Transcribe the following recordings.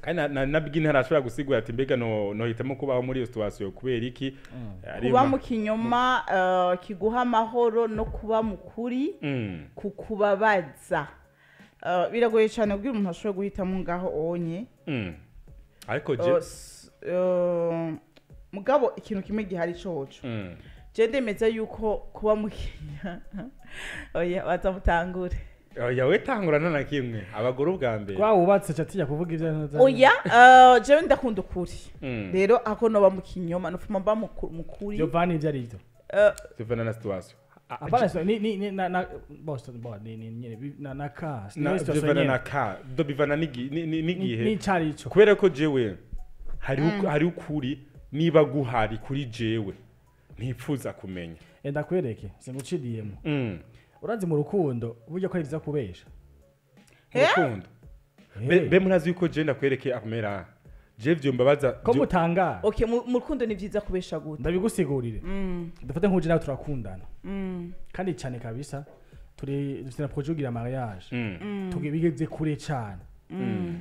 kandi na beginner arashobora gusigura ati mbega no hitamo kubaho muri iyo situation kubera iki kuba mu kinyoma kiguha amahoro no kuba mukuri kukubabaza biragoye cyane kugira umuntu ashobora guhitamo ngaho onye ariko mugabo ikintu kimwe gihari coco je ndemeza yuko kuba mukinya oya batamutangure oya we tangurana na kimwe abagore ubwa mbere kwa ubatse cyatiya kuvuga ivyo oya je ndakunda ukuri rero ako no ba mukinyoma no fuma ba mukuri Giovanni ivyo ari byo Giovanni na situation apana ni na boss na ka Giovanni na ka do bivana nigihe ni cari ico kubera ko jewe hari ukuri niba guhari kuri jewe ntipfuza kumenya enda kwereke singucidiyemo urazi mu rukundo buryo ko ivyo kubesha urukundo be murazi yuko je ndakwereke amera je vyo mbabaza ko mutanga okay mu rukundo ni vyiza kubesha gute ndabigusigurire dufate nk'uje nawe turakundana kandi cyane kabisa turi dufite projet mariage tugibigeze kure cyane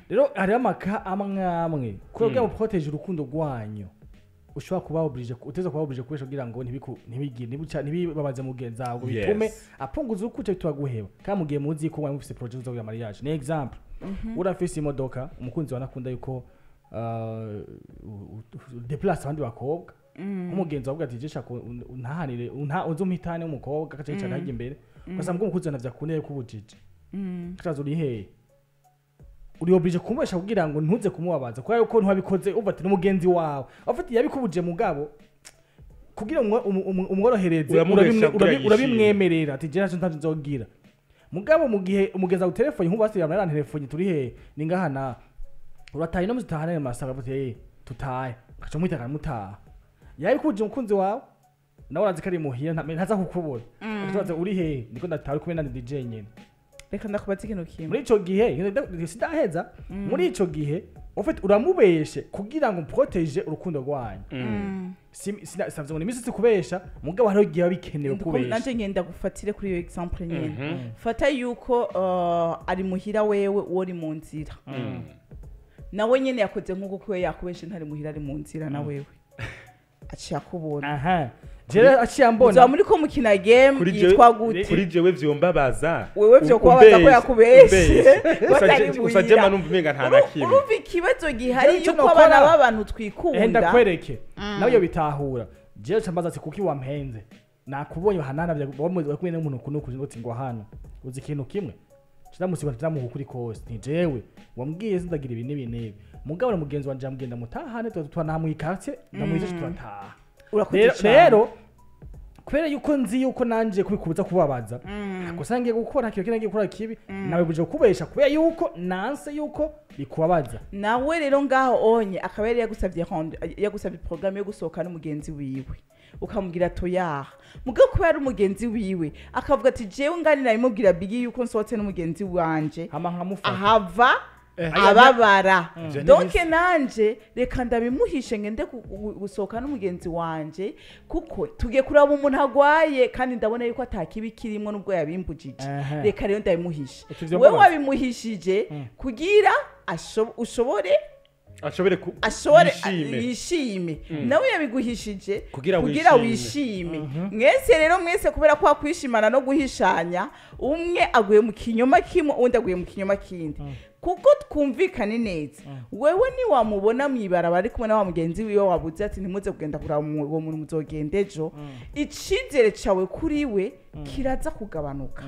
rero hari amaka amwe kugira ngo protege urukundo rwanyu ushobora kuba oblige uteza kuba oblige kubesha kugira ngo ntibibabaze mugenza wawe bitume apunguza ukuce tuaguheba kandi mugiye muzi ko mwari mufite projet zo mariage ni example urafise imodoka umukunzi wanakunda yuko deplace abandi bakobwa umugenzi wavuga ati jesha ntahanire uzumitane umukobwa akaca yicara hajya imbere ugasanga umukunzi wanavya kuneye kubujije kaza uri hehe uri oblige kumwesha kugira ngo ntuze kumubabaza kwa yuko ntwabikoze uvati n'umugenzi wawe afite yabikubuje mugabo kugira umworohereze urabimwemerera ati je ntaje nzogira mugabo mu gihe umugeza ku telefone nk'ubasi yamara telefone turi he ningahana urataye no muzitahane masanga bati tutaye kaca muhita mutaha yabikuje umukunzi wawe nawe urazi kari muhiye ntaza kukubona utaza uri he niko ndatawe kumwe na DJ nyene reka ndakubaza ikintu kimwe muri ico gihe sidaheza muri ico gihe ufite uramubeshe kugira ngo protege urukundo rwanyu sinavye ngo nimisi kubesha mugabo hariho gihe bikenewe kubesha nanje ngenda gufatire kuri iyo example nyene fata yuko ari muhira wewe uri mu nzira nawe nyene yakoze nkuko kwe yakubeshe ntari muhira ari mu nzira na wewe aciye kubona jere aciyambona za muri ko mukina game yitwa gute kuri jewe vyombabaza wewe vyo kubabaza ko yakubeshe usaje manumva umenga nta nakimwe urumva ikibazo gihari yuko abana b'abantu twikunda enda kwereke nawe yo bitahura jere cambaza ati kuki wampenze nakubonye hanana bya kumwe n'umuntu kunuko ngo hano uzi ikintu kimwe kiramusiba tiramuha kuri kose ni jewe wambwiye sindagira ibi nibi mugabo mugenzi wanje amugenda mutahane twanamwikatse ndamuhize turataha rero kubera yuko nzi yuko nanje kubikubuza kubabaza gusangiye gukora kiyo kinagiye gukora kibi nawe buje kubesha kubera yuko nanse yuko bikubabaza nawe rero ngaho onye akabere yagusabye programme yo gusohoka n'umugenzi wiwe ukamubwira toya mugabo kubera umugenzi wiwe akavuga ati jewe ngani nabimubwira bigi yuko nsohotse n'umugenzi wanje ahava ababara donc nanje reka ndabimuhishe ngende gusohoka n'umugenzi wanje kuko tugiye kuraba umuntu agwaye kandi ndabona yuko atakibi kirimo nubwo yabimbujije reka rero ndabimuhishe wewe wabimuhishije kugira ushobore yishime nawe yabiguhishije kugira wishime mwese rero mwese kubera ko akwishimana no guhishanya umwe aguye mu kinyoma kimwe undi aguye mu kinyoma kindi kuko twumvikane neza wewe ni wamubona mwibaraba ari kumwe na wa mugenzi wiwe wabuze ati ntimuze kugenda kuraba uwo muntu muzogenda ejo icizere cawe kuri we kiraza kugabanuka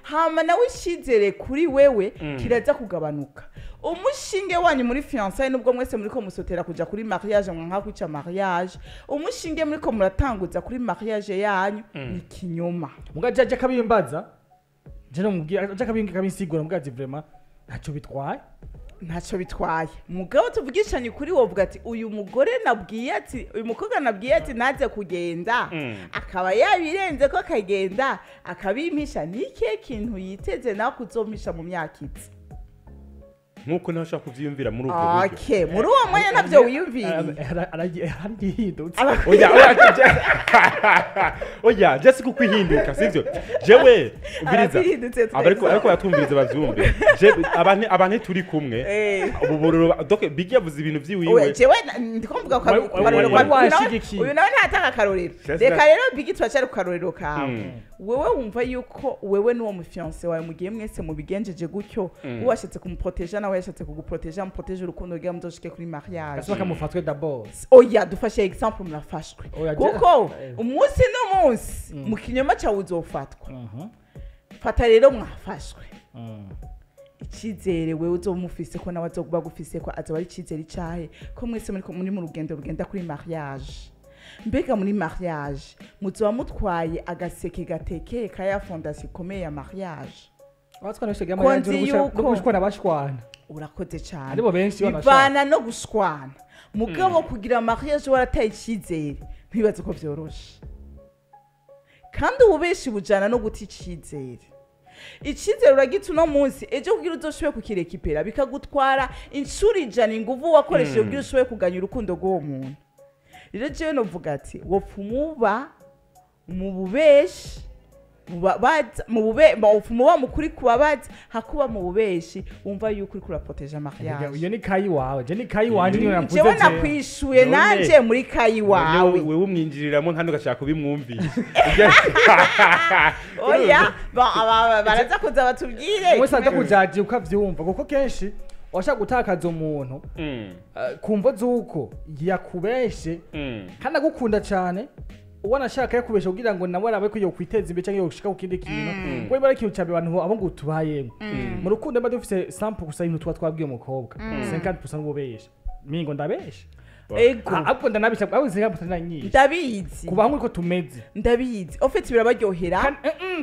hama nawe icizere kuri wewe kiraza kugabanuka umushinge wanyu muri fiançailles nubwo mwese muri ko musotera kuja kuri mariage mwanka kwica mariage umushinge muri ko muratanguza kuri mariage yanyu ni kinyoma mugajaje kabimbaza je no mubwira aje kabinsigura mugaje vraiment ntacyo bitwaye mugabo tuvugishanye kuri wovuga ati uyu mugore nabwiye ati uyu mukobwa nabwiye ati naze kugenda akaba yabirenze ko akagenda akabimpisha nike kintu yiteze nawe kuzomisha mu myaka itse nkuko nawe ushaka kuvyiyumvira muri ubwo buryo okay muri uwo mwanya navyo wiyumviriye aragihindutse oya just kukwihinduka sivyo jewe ubiriza ariko yatumviriza bavyumve abantu turi kumwe ubu bururo donc Biggie yavuze ibintu vyiwiwe jewe ndikomvuga ko uyu nawe ntataka karorero reka rero Biggie twacari ku karorero kawe wewe wumva yuko wewe n'uwo mufiance wawe mugiye mwese mubigenjeje gutyo washatse kumuproteja nawe yashatse kuguproteja amuproteje urukundo rwa muzoshike kuri mariage gasubaka mufatwe d'abord oya dufashe example murafashwe kuko umunsi n'umunsi mu kinyoma cyawe uzofatwa fata rero mwafashwe icyizere wewe uzomufise ko nawe azokuba gufise ko azoba ari icyizere cyahe ko mwese muri mu rugendo rugenda kuri mariage mbega muri mariage muzoba mutwaye agaseke gatekeye kaya fondation ikomeye ya mariage watwanashege amajyambere no gushwana bashwana urakoze cyane aribo benshi bivana no gushwana mugabo kugira mariage warataye icyizere ntibaze ko byoroshe kandi ububeshi bujana no guti icyizere uragita uno munsi ejo kugira uzoshobe kukirekipera bikagutwara inshuro ijana inguvu wakoresheje kugira ushobe kuganya urukundo rw'uwo muntu rero jewe novuga ati wopfumuba mu bubeshi muba mukuri kubabaza hakuba mu bubeshi wumva yuko uri kuraproteja mariage iyo ni kayi wawe je ni kayi wanje niyo navuze jewe nakwishuye nanje muri kayi wawe wewe umwinjiriramo nkandi ugashaka kubimwumvisha oya baraza kuza batubwire mwese aza kujaji ukavyumva kuko kenshi washaka gutakaza umuntu kumva zuko yakubeshe kandi agukunda cyane ubona ashaka yakubesha kugira ngo nawe arabe ko yo kwiteza imbere cyangwa yo gushika ku kindi kintu we bari kiyo cyabe abantu abo ngo tubayemo mu rukundo mba dufise sample gusa ibintu twabwiye umukobwa 50% ububesha mingo ndabesha ego ahubwo ndanabisha aho 50% nyinshi ndabizi kuba nkuko tumeze ndabizi ofite birabaryohera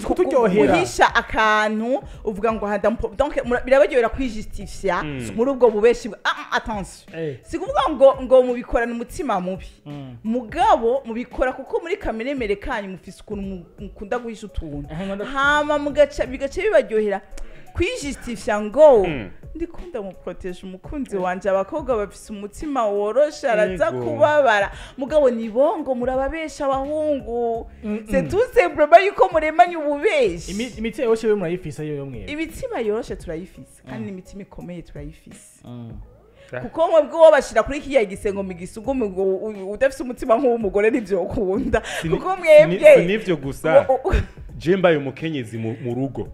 kuturyohera uhisha akantu uvuga ngo hada donc birabaryohera kwijustifia muri ubwo bubeshi attention sikuvuga ngo mubikorana umutima mubi mugabo mubikora kuko muri kamere merekanyu mufise ukuntu mukunda guhisha utuntu hama bigace bibaryohera kwijustifia ngo ndikunda mu protege umukunzi wanje abakobwa bafise umutima woroshe araza kubabara mugabo nibongo murababesha abahungu c'est tout simplement yuko muremanye ububeshi imitima yoroshe we murayifise yo mwe imitima yoroshe turayifise kandi imitima ikomeye turayifise kuko mwebwe bashira kuri kiya gisengo migisugo udafise umutima nk'umugore nivyo ukunda kuko mwebwe nivyo gusa jemba yo mukenyezi mu rugo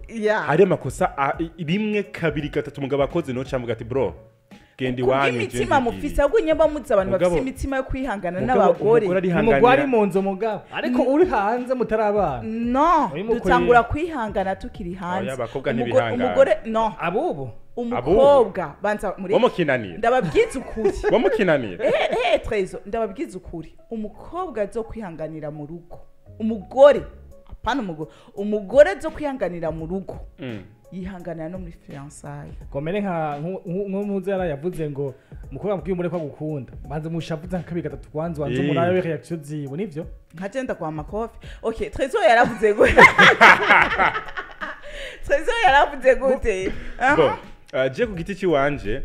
hari amakosa rimwe kabiri gatatu mugabo akoze no cyamvuga ati bro gendi wanyu imitima mufise ahubwo nyamba muzi abantu bafise imitima yo kwihangana n'abagore umugwari mu nzo mugabo ariko uri hanze mutarabana no dutangura kwihangana tukiri hanze umugore no abubu umukobwa banza muri bamukinanira ndababwiza ukuri bamukinanira trezo ndababwiza ukuri umukobwa zo kwihanganira mu rugo umugore apana umugore zo kwihanganira mu rugo yihanganira no muri fiançailles komere nka nk'umuzera yavuze ngo mukobwa mbwiye umure ko gukunda banze mushavuza nka 2 3 kwanza wanze umurayo reaction zibo nivyo nkagenda kwa makofi okay trezo yaravuze ngo trezo yaravuze gute je ku giti kiwanje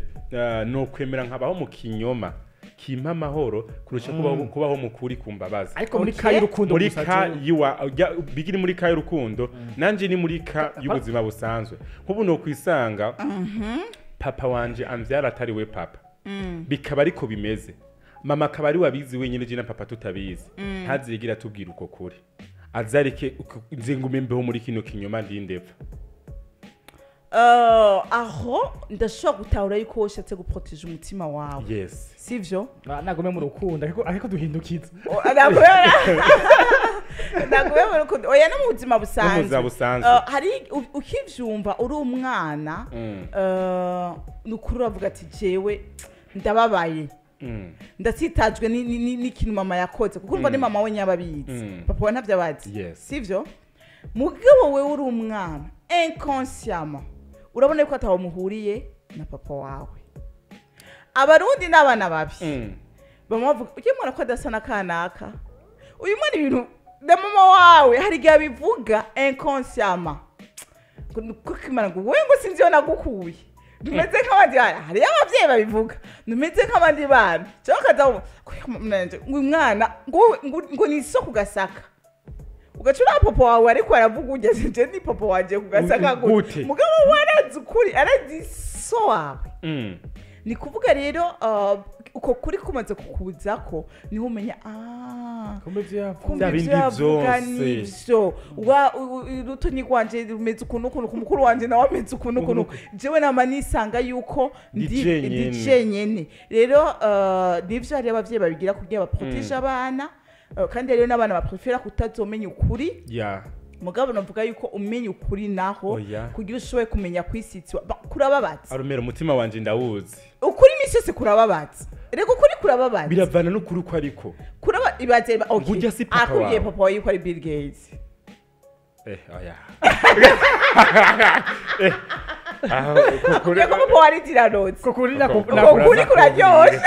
no kwemera nkabaho mu kinyoma kimpa amahoro kurusha kubaho mukuri kumbabaza ariko muri kayi rukundo muri kayiwa bigiri muri kayi rukundo nanje ni muri ka y'ubuzima busanzwe nkubu no kwisanga papa wanje amvyara atari we papa bikaba ariko bimeze mama akaba ari wabizi wenyine je na papa tutabizi ntazigira tubwira uko kuri azarike nzingume mbeho muri kino kinyoma ndindeva aho ndashobora gutahura yuko washatse guproteje umutima wawe yes sivyo nagome mu rukundo ariko duhindukiza nagome mu rukundo oya no mu buzima busanzwe hari ukivyumva uri umwana nukuri uravuga ati jewe ndababaye ndasitajwe n'ikintu mama yakoze kuko urumva ni mama we nyababizi papa we ntavyo abazi sivyo mugabo wewe uri umwana inconsciemment urabona ko ataho muhuriye na papa wawe abarundi n'abana babi bamuvuga ugiye mwana ko adasana kanaka uyu mwana ibintu na mama wawe hari gihe bivuga inconsciemment kuko imana ngo wewe ngo sinzi yo nagukuye numeze nk'abandi bana hariyo abavyeyi babivuga numeze nk'abandi bana cyo kaza ngo umwana ngo ni isoko gasaka ugacura papa wawe ariko aravuga ugeze je ni papa wanje kugasaka gute mugabo warazi ukuri arazi so wawe ni kuvuga rero uko kuri kumaze kukuza ko niho umenya kumbe vyavuga nivyo urutonyi rwanje rumeze ukuntu ku mukuru wanje nawe ameze ukuntu jewe nama nisanga yuko ndi jenyene rero nivyo hari abavyeyi babigira kugira baproteje abana kandi rero n'abana baprefera kutazomenya ukuri mugabo navuga yuko umenya ukuri naho kugira ushoboye kumenya kwisitswa kurababatse arumera umutima wanje ndawuzi ukuri misese kurababatse rego ukuri kurababatse biravana no kuri ko ariko kuraba ibaze okay akuye papa wawe yuko ari Bill Gates oya akuye ko papa wari tiranotse kokuri kuraryoshe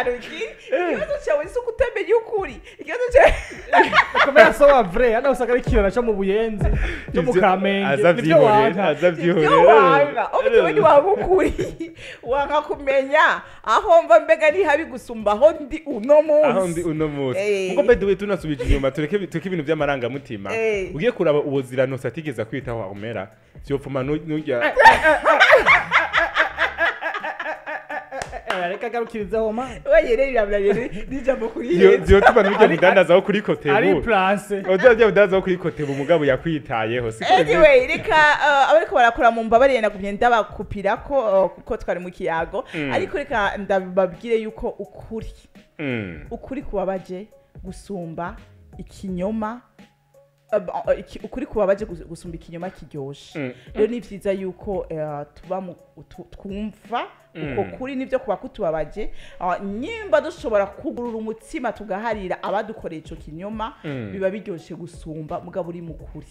rero ikibazo cyawe si ukutamenya ukuri ikibazo cyawe komera so wa vrai ana usanga ari kirana cyo mu buyenzi cyo mu kamenge nibyo wanga ubwo ni wabukuri wanga kumenya aho mva mbega ni habi gusumba aho ndi uno munsi ngo by the way tunasubije inyuma tureke ibintu by'amaranga mutima ugiye kuraba ubuzirano satigeza kwitaho umera cyopfuma nujya reka garukirizaho ma wayerera n'ijambo kuri yo tuba nujya mudandazaho kuri kotebu ari place ujya mudandazaho kuri kotebu umugabo yakwitayeho anyway reka abariko barakora mu mbabare nagumye ndabakupira kuko twari mu kiyago ariko reka ndababwire yuko ukuri kubabaje gusumba ikinyoma ukuri kubabaje gusumba ikinyoma kiryoshe rero ni vyiza yuko tuba twumva uko kuri nivyo kuba kutubabaje nyimba dushobora kugurura umutima tugaharira abadukoreye ico kinyoma biba biryoshe gusumba mugabo uri mukuri